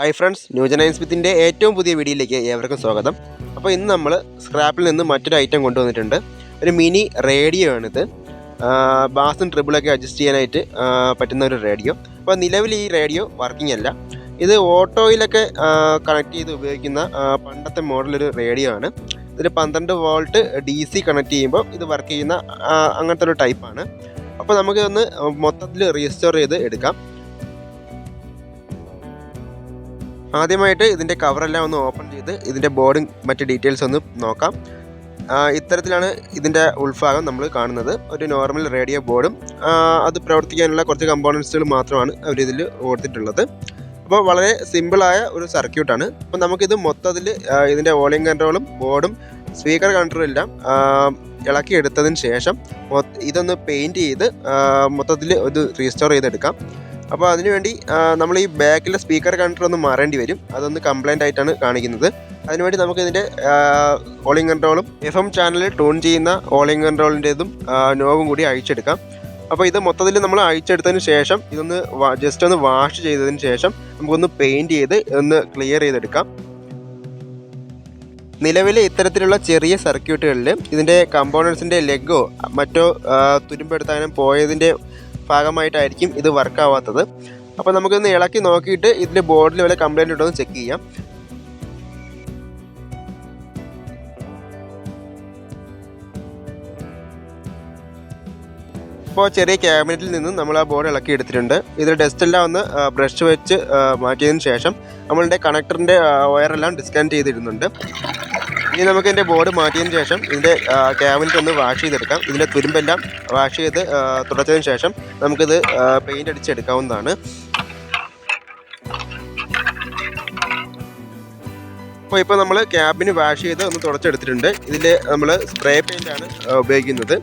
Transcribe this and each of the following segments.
Hi friends, ന്യൂജനൈൻ സ്മിത്തിൻ്റെ ഏറ്റവും പുതിയ വീഡിയോയിലേക്ക് ഏവർക്കും സ്വാഗതം. അപ്പോൾ ഇന്ന് നമ്മൾ സ്ക്രാപ്പിൽ നിന്ന് മറ്റൊരു ഐറ്റം കൊണ്ടുവന്നിട്ടുണ്ട്. ഒരു മിനി റേഡിയോ ആണിത്. ബാസും ട്രിബിളൊക്കെ അഡ്ജസ്റ്റ് ചെയ്യാനായിട്ട് പറ്റുന്ന ഒരു റേഡിയോ. അപ്പോൾ നിലവിൽ ഈ റേഡിയോ വർക്കിംഗ് അല്ല. ഇത് ഓട്ടോയിലൊക്കെ കണക്ട് ചെയ്ത് ഉപയോഗിക്കുന്ന പണ്ടത്തെ മോഡലൊരു റേഡിയോ ആണ്. ഇതിൽ 12 വോൾട്ട് DC കണക്ട് ചെയ്യുമ്പോൾ ഇത് വർക്ക് ചെയ്യുന്ന അങ്ങനത്തെ ഒരു ടൈപ്പാണ്. അപ്പോൾ നമുക്കിതൊന്ന് മൊത്തത്തിൽ റീസ്റ്റോർ ചെയ്ത് എടുക്കാം. ആദ്യമായിട്ട് ഇതിൻ്റെ കവറെല്ലാം ഒന്ന് ഓപ്പൺ ചെയ്ത് ഇതിൻ്റെ ബോർഡും മറ്റ് ഡീറ്റെയിൽസ് ഒന്ന് നോക്കാം. ഇത്തരത്തിലാണ് ഇതിൻ്റെ ഉൾഭാഗം നമ്മൾ കാണുന്നത്. ഒരു നോർമൽ റേഡിയോ ബോർഡും അത് പ്രവർത്തിക്കാനുള്ള കുറച്ച് കമ്പോണൻസുകൾ മാത്രമാണ് അവരിതിൽ കൊടുത്തിട്ടുള്ളത്. അപ്പോൾ വളരെ സിമ്പിളായ ഒരു സർക്യൂട്ടാണ്. അപ്പോൾ നമുക്കിത് മൊത്തത്തിൽ ഇതിൻ്റെ വോളിയം കൺട്രോളും ബോർഡും സ്പീക്കർ കൺട്രോളും എല്ലാം ഇളക്കി എടുത്തതിന് ശേഷം ഇതൊന്ന് പെയിൻറ്റ് ചെയ്ത് മൊത്തത്തിൽ ഇത് റീസ്റ്റോർ ചെയ്തെടുക്കാം. അപ്പോൾ അതിനുവേണ്ടി നമ്മൾ ഈ ബാക്കിലെ സ്പീക്കർ കൺട്രോൾ ഒന്ന് മാറേണ്ടി വരും. അതൊന്ന് കംപ്ലൈൻ്റ് ആയിട്ടാണ് കാണിക്കുന്നത്. അതിനുവേണ്ടി നമുക്കിതിൻ്റെ വോളിയം കൺട്രോളും FM ചാനലിൽ ട്യൂൺ ചെയ്യുന്ന വോളിയം കൺട്രോളിൻ്റെതും നോബും കൂടി അഴിച്ചെടുക്കാം. അപ്പോൾ ഇത് മൊത്തത്തിൽ നമ്മൾ അഴിച്ചെടുത്തതിന് ശേഷം ഇതൊന്ന് ജസ്റ്റ് ഒന്ന് വാഷ് ചെയ്തതിന് ശേഷം നമുക്കൊന്ന് പെയിൻറ്റ് ചെയ്ത് ഒന്ന് ക്ലിയർ ചെയ്തെടുക്കാം. നിലവിൽ ഇത്തരത്തിലുള്ള ചെറിയ സർക്യൂട്ടുകളിൽ ഇതിൻ്റെ കമ്പോണൻസിൻ്റെ ലെഗോ മറ്റോ തുരുമ്പെടുത്താനും പോയതിൻ്റെ ഭാഗമായിട്ടായിരിക്കും ഇത് വർക്കാവാത്തത്. അപ്പോൾ നമുക്കൊന്ന് ഇളക്കി നോക്കിയിട്ട് ഇതിൻ്റെ ബോർഡിൽ വല്ല കംപ്ലൈൻറ്റ് ഉണ്ടോ എന്ന് ചെക്ക് ചെയ്യാം. ഇപ്പോൾ ചെറിയ ക്യാബിനറ്റിൽ നിന്നും നമ്മൾ ആ ബോർഡ് ഇളക്കി എടുത്തിട്ടുണ്ട്. ഇതിൽ ഡസ്റ്റെല്ലാം ഒന്ന് ബ്രഷ് വെച്ച് മാറ്റിയതിന് ശേഷം നമ്മളുടെ കണക്ടറിൻ്റെ വയറെല്ലാം ഡിസ്കണക്ട് ചെയ്തിടുന്നുണ്ട്. ഇനി നമുക്ക് ഇതിൻ്റെ ബോർഡ് മാറ്റിയതിന് ശേഷം ഇതിൻ്റെ ക്യാബിനറ്റ് ഒന്ന് വാഷ് ചെയ്തെടുക്കാം. ഇതിൻ്റെ തുരുമ്പെല്ലാം വാഷ് ചെയ്ത് തുടച്ചതിന് ശേഷം നമുക്കിത് പെയിൻ്റ് അടിച്ചെടുക്കാവുന്നതാണ്. ഇപ്പോൾ നമ്മൾ ക്യാബിന് വാഷ് ചെയ്ത് ഒന്ന് തുടച്ചെടുത്തിട്ടുണ്ട്. ഇതിൽ നമ്മൾ സ്പ്രേ പെയിൻ്റാണ് ഉപയോഗിക്കുന്നത്.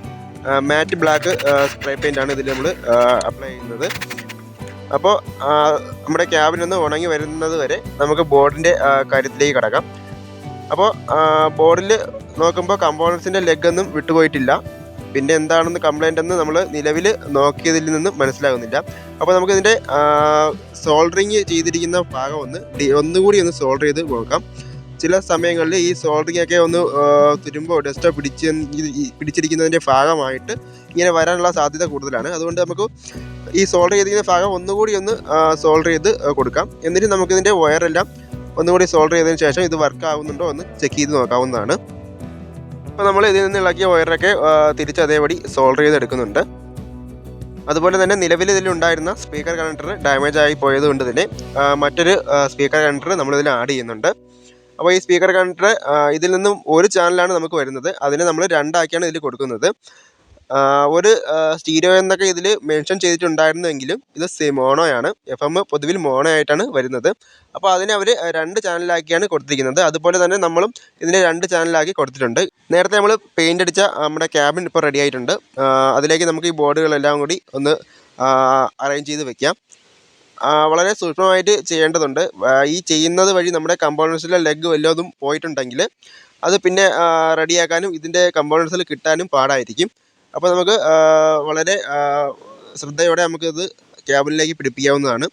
മാറ്റ് ബ്ലാക്ക് സ്പ്രേ പെയിൻ്റാണ് ഇതിൽ നമ്മൾ അപ്ലൈ ചെയ്യുന്നത്. അപ്പോൾ നമ്മുടെ ക്യാബിനൊന്ന് ഉണങ്ങി വരുന്നത് വരെ നമുക്ക് ബോർഡിൻ്റെ കാര്യത്തിലേക്ക് കടക്കാം. അപ്പോൾ ബോർഡിൽ നോക്കുമ്പോൾ കമ്പോണൻസിൻ്റെ ലെഗൊന്നും വിട്ടുപോയിട്ടില്ല. പിന്നെ എന്താണെന്ന് കംപ്ലൈൻ്റ് എന്ന് നമ്മൾ നിലവിൽ നോക്കിയതിൽ നിന്നും മനസ്സിലാകുന്നില്ല. അപ്പോൾ നമുക്കിതിൻ്റെ സോൾഡറിങ് ചെയ്തിരിക്കുന്ന ഭാഗം ഒന്നുകൂടി ഒന്ന് സോൾഡർ ചെയ്ത് നോക്കാം. ചില സമയങ്ങളിൽ ഈ സോൾഡറിങ് ഒക്കെ ഒന്ന് തുരുമ്പോ ഡസ്റ്റോ പിടിച്ചിരിക്കുന്നതിൻ്റെ ഭാഗമായിട്ട് ഇങ്ങനെ വരാനുള്ള സാധ്യത കൂടുതലാണ്. അതുകൊണ്ട് നമുക്ക് ഈ സോൾഡർ ചെയ്തിരിക്കുന്ന ഭാഗം ഒന്നുകൂടി ഒന്ന് സോൾഡർ ചെയ്ത് കൊടുക്കാം. എന്നിട്ട് നമുക്കിതിൻ്റെ വയറെല്ലാം ഒന്നുകൂടി സോൾഡർ ചെയ്തതിന് ശേഷം ഇത് വർക്ക് ആകുന്നുണ്ടോ എന്ന് ചെക്ക് ചെയ്ത് നോക്കാവുന്നതാണ്. അപ്പോൾ നമ്മൾ ഇതിൽ നിന്ന് ഇളക്കിയ വയറൊക്കെ തിരിച്ച് അതേപടി സോൾഡർ ചെയ്തെടുക്കുന്നുണ്ട്. അതുപോലെ തന്നെ നിലവിൽ ഇതിലുണ്ടായിരുന്ന സ്പീക്കർ കണക്ടർ ഡാമേജ് ആയി പോയതുകൊണ്ട് തന്നെ മറ്റൊരു സ്പീക്കർ കണക്ടർ നമ്മളിതിൽ ആഡ് ചെയ്യുന്നുണ്ട്. അപ്പോൾ ഈ സ്പീക്കർ കണക്ടർ ഇതിൽ നിന്നും ഒരു ചാനലാണ് നമുക്ക് വരുന്നത്. അതിനെ നമ്മൾ 2 ആക്കിയാണ് ഇതിൽ കൊടുക്കുന്നത്. ഒരു സ്റ്റീരിയോ എന്നൊക്കെ ഇതിൽ മെൻഷൻ ചെയ്തിട്ടുണ്ടായിരുന്നെങ്കിലും ഇത് മോണോയാണ്. FM പൊതുവിൽ മോണോ ആയിട്ടാണ് വരുന്നത്. അപ്പോൾ അതിനെ അവർ 2 ചാനലാക്കിയാണ് കൊടുത്തിരിക്കുന്നത്. അതുപോലെ തന്നെ നമ്മളും ഇതിനെ 2 ചാനലാക്കി കൊടുത്തിട്ടുണ്ട്. നേരത്തെ നമ്മൾ പെയിൻ്റ് അടിച്ച നമ്മുടെ ക്യാബിൻ ഇപ്പോൾ റെഡി ആയിട്ടുണ്ട്. അതിലേക്ക് നമുക്ക് ഈ ബോർഡുകളെല്ലാം കൂടി ഒന്ന് അറേഞ്ച് ചെയ്ത് വെക്കാം. വളരെ സൂക്ഷ്മമായിട്ട് ചെയ്യേണ്ടതുണ്ട്. ഈ ചെയ്യുന്നത് വഴി നമ്മുടെ കമ്പോണൻസിലെ ലെഗ് വല്ലതും പോയിട്ടുണ്ടെങ്കിൽ അത് പിന്നെ റെഡിയാക്കാനും ഇതിൻ്റെ കമ്പോണൻസിൽ കിട്ടാനും പാടായിരിക്കും. അപ്പോൾ നമുക്ക് വളരെ ശ്രദ്ധയോടെ നമുക്കിത് ക്യാബിനിലേക്ക് പിടിപ്പിക്കാവുന്നതാണ്.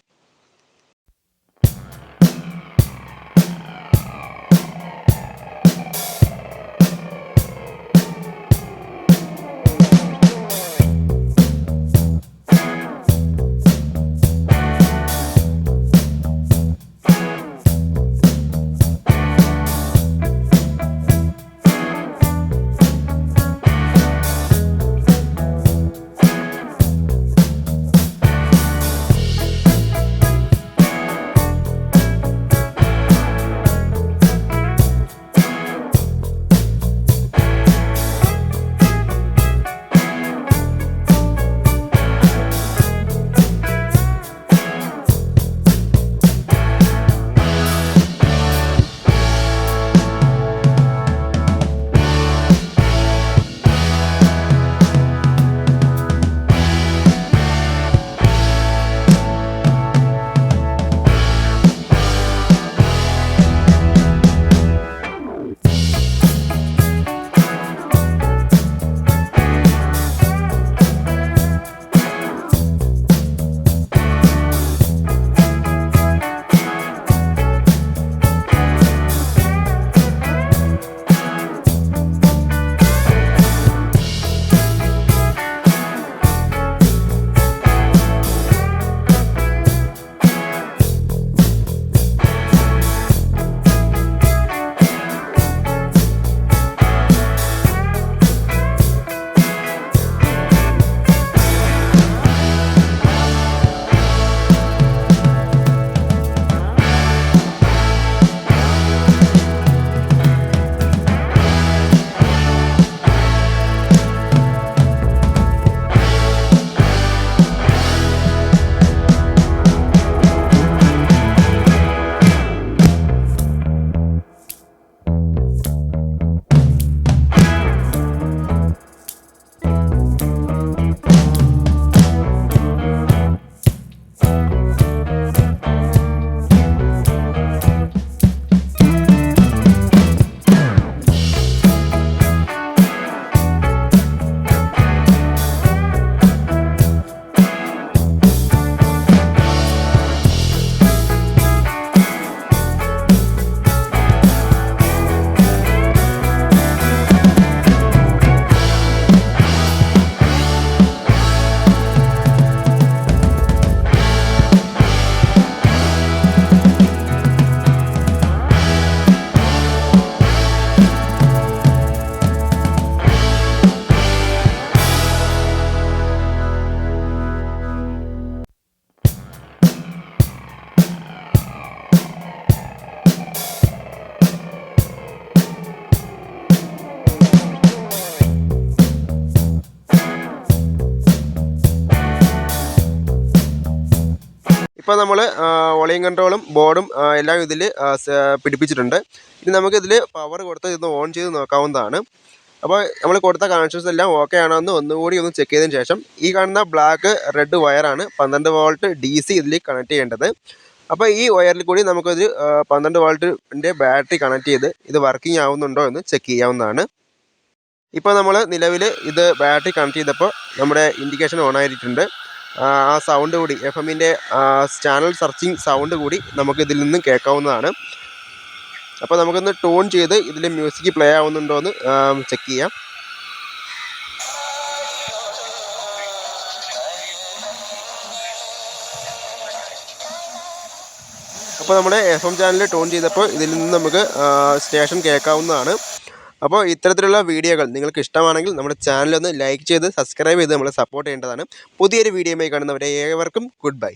ഇപ്പോൾ നമ്മൾ വോളിയം കൺട്രോളും ബോർഡും എല്ലാം ഇതിൽ പിടിപ്പിച്ചിട്ടുണ്ട്. ഇനി നമുക്കിതിൽ പവർ കൊടുത്ത് ഇത് ഓൺ ചെയ്ത് നോക്കാവുന്നതാണ്. അപ്പോൾ നമ്മൾ കൊടുത്ത കണക്ഷൻസ് എല്ലാം ഓക്കെ ആണോ എന്ന് ഒന്നുകൂടി ഒന്ന് ചെക്ക് ചെയ്തതിന് ശേഷം ഈ കാണുന്ന ബ്ലാക്ക് റെഡ് വയറാണ് 12 വോൾട്ട് DC ഇതിൽ കണക്ട് ചെയ്യേണ്ടത്. അപ്പോൾ ഈ വയറിൽ കൂടി നമുക്കൊരു 12 വോൾട്ടിൻ്റെ ബാറ്ററി കണക്ട് ചെയ്ത് ഇത് വർക്കിംഗ് ആവുന്നുണ്ടോ എന്ന് ചെക്ക് ചെയ്യാവുന്നതാണ്. ഇപ്പോൾ നമ്മൾ നിലവിൽ ഇത് ബാറ്ററി കണക്ട് ചെയ്തപ്പോൾ നമ്മുടെ ഇൻഡിക്കേഷൻ ഓൺ ആയിട്ടുണ്ട്. ആ സൗണ്ട് കൂടി FM-ൻ്റെ ചാനൽ സെർച്ചിങ് സൗണ്ട് കൂടി നമുക്കിതിൽ നിന്നും കേൾക്കാവുന്നതാണ്. അപ്പോൾ നമുക്കൊന്ന് ട്യൂൺ ചെയ്ത് ഇതിൽ മ്യൂസിക് പ്ലേ ആവുന്നുണ്ടോ എന്ന് ചെക്ക് ചെയ്യാം. അപ്പോൾ നമ്മുടെ FM ചാനൽ ട്യൂൺ ചെയ്തപ്പോൾ ഇതിൽ നിന്ന് നമുക്ക് സ്റ്റേഷൻ കേൾക്കാവുന്നതാണ്. അപ്പോൾ ഇത്തരത്തിലുള്ള വീഡിയോകൾ നിങ്ങൾക്ക് ഇഷ്ടമാണെങ്കിൽ നമ്മുടെ ചാനലൊന്ന് ലൈക്ക് ചെയ്ത് സബ്സ്ക്രൈബ് ചെയ്ത് നമ്മളെ സപ്പോർട്ട് ചെയ്യേണ്ടതാണ്. പുതിയൊരു വീഡിയോയുമായി കാണുന്നവരെ ഏവർക്കും ഗുഡ് ബൈ.